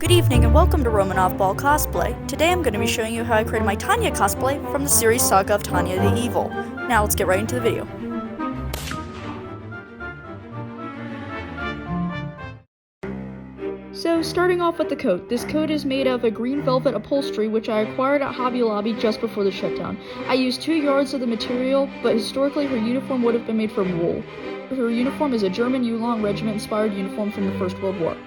Good evening and welcome to Romanov Ball Cosplay. Today I'm going to be showing you how I created my Tanya cosplay from the series Saga of Tanya the Evil. Now let's get right into the video. So starting off with the coat. This coat is made of a green velvet upholstery which I acquired at Hobby Lobby just before the shutdown. I used 2 yards of the material, but historically her uniform would have been made from wool. Her uniform is a German Ulan regiment inspired uniform from the First World War.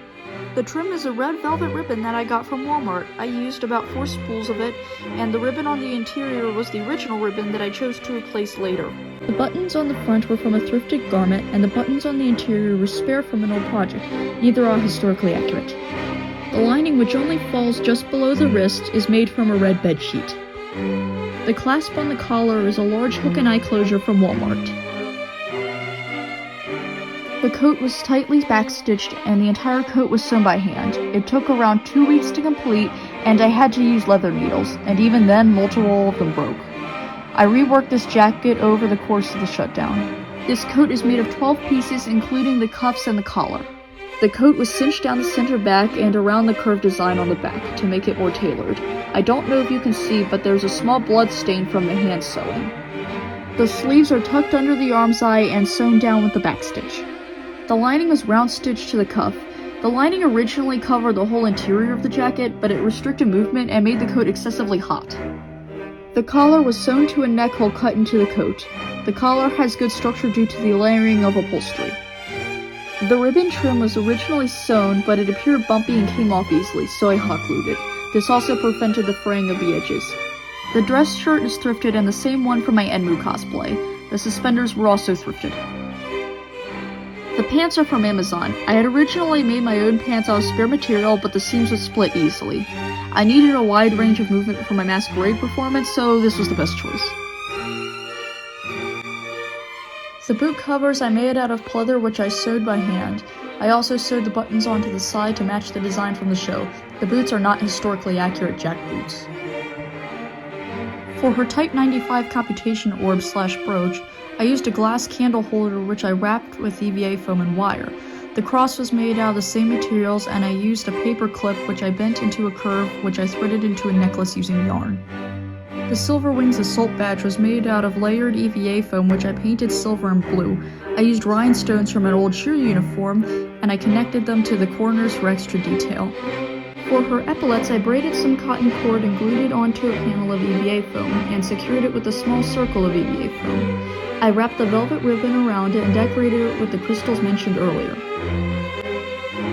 The trim is a red velvet ribbon that I got from Walmart. I used about 4 spools of it, and the ribbon on the interior was the original ribbon that I chose to replace later. The buttons on the front were from a thrifted garment, and the buttons on the interior were spare from an old project. Neither are historically accurate. The lining, which only falls just below the wrist, is made from a red bed sheet. The clasp on the collar is a large hook and eye closure from Walmart. The coat was tightly backstitched and the entire coat was sewn by hand. It took around 2 weeks to complete and I had to use leather needles, and even then multiple of them broke. I reworked this jacket over the course of the shutdown. This coat is made of 12 pieces including the cuffs and the collar. The coat was cinched down the center back and around the curved design on the back to make it more tailored. I don't know if you can see, but there's a small blood stain from the hand sewing. The sleeves are tucked under the arm's eye and sewn down with the backstitch. The lining was round stitched to the cuff. The lining originally covered the whole interior of the jacket, but it restricted movement and made the coat excessively hot. The collar was sewn to a neck hole cut into the coat. The collar has good structure due to the layering of upholstery. The ribbon trim was originally sewn, but it appeared bumpy and came off easily, so I hot glued it. This also prevented the fraying of the edges. The dress shirt is thrifted and the same one from my Enmu cosplay. The suspenders were also thrifted. The pants are from Amazon. I had originally made my own pants out of spare material, but the seams would split easily. I needed a wide range of movement for my masquerade performance, so this was the best choice. The boot covers I made out of pleather, which I sewed by hand. I also sewed the buttons onto the side to match the design from the show. The boots are not historically accurate jack boots. For her Type 95 computation orb / brooch, I used a glass candle holder which I wrapped with EVA foam and wire. The cross was made out of the same materials, and I used a paper clip which I bent into a curve which I threaded into a necklace using yarn. The Silver Wings Assault badge was made out of layered EVA foam which I painted silver and blue. I used rhinestones from an old cheer uniform, and I connected them to the corners for extra detail. For her epaulets, I braided some cotton cord and glued it onto a panel of EVA foam and secured it with a small circle of EVA foam. I wrapped the velvet ribbon around it and decorated it with the crystals mentioned earlier.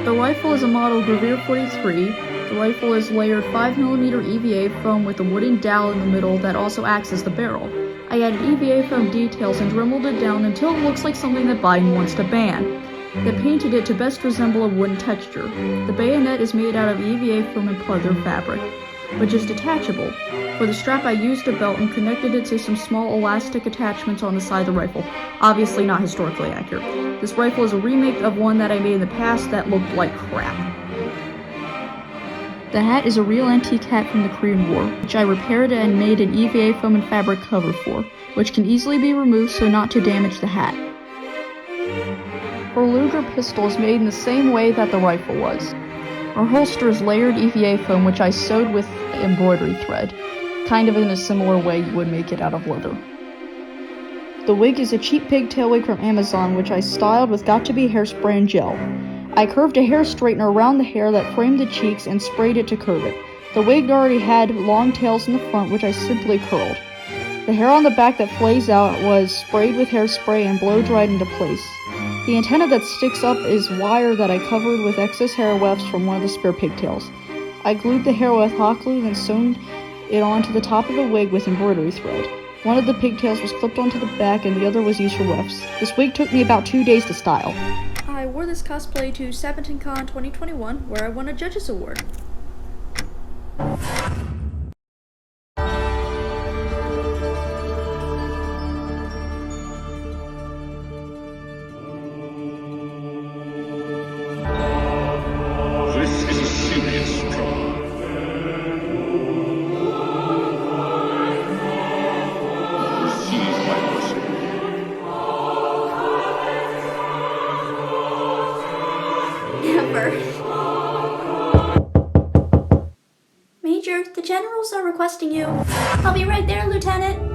The rifle is a model Gravure 43. The rifle is layered 5mm EVA foam with a wooden dowel in the middle that also acts as the barrel. I added EVA foam details and dremeled it down until it looks like something that Biden wants to ban. Then painted it to best resemble a wooden texture. The bayonet is made out of EVA foam and pleather fabric, which is detachable. For the strap I used a belt and connected it to some small elastic attachments on the side of the rifle. Obviously not historically accurate. This rifle is a remake of one that I made in the past that looked like crap. The hat is a real antique hat from the Korean War, which I repaired and made an EVA foam and fabric cover for, which can easily be removed so not to damage the hat. Her Luger pistol is made in the same way that the rifle was. Her holster is layered EVA foam which I sewed with embroidery thread, kind of in a similar way you would make it out of leather. The wig is a cheap pigtail wig from Amazon which I styled with got-to-be hairspray and gel. I curved a hair straightener around the hair that framed the cheeks and sprayed it to curve it. The wig already had long tails in the front which I simply curled. The hair on the back that flays out was sprayed with hairspray and blow-dried into place. The antenna that sticks up is wire that I covered with excess hair wefts from one of the spare pigtails. I glued the hair with hot glue and sewn it onto the top of the wig with embroidery thread. One of the pigtails was clipped onto the back and the other was used for wefts. This wig took me about 2 days to style. I wore this cosplay to SabatonCon 2021 where I won a Judges Award. This is a serious trouble. Receive my blessing. Never. generals are requesting you. I'll be right there, Lieutenant.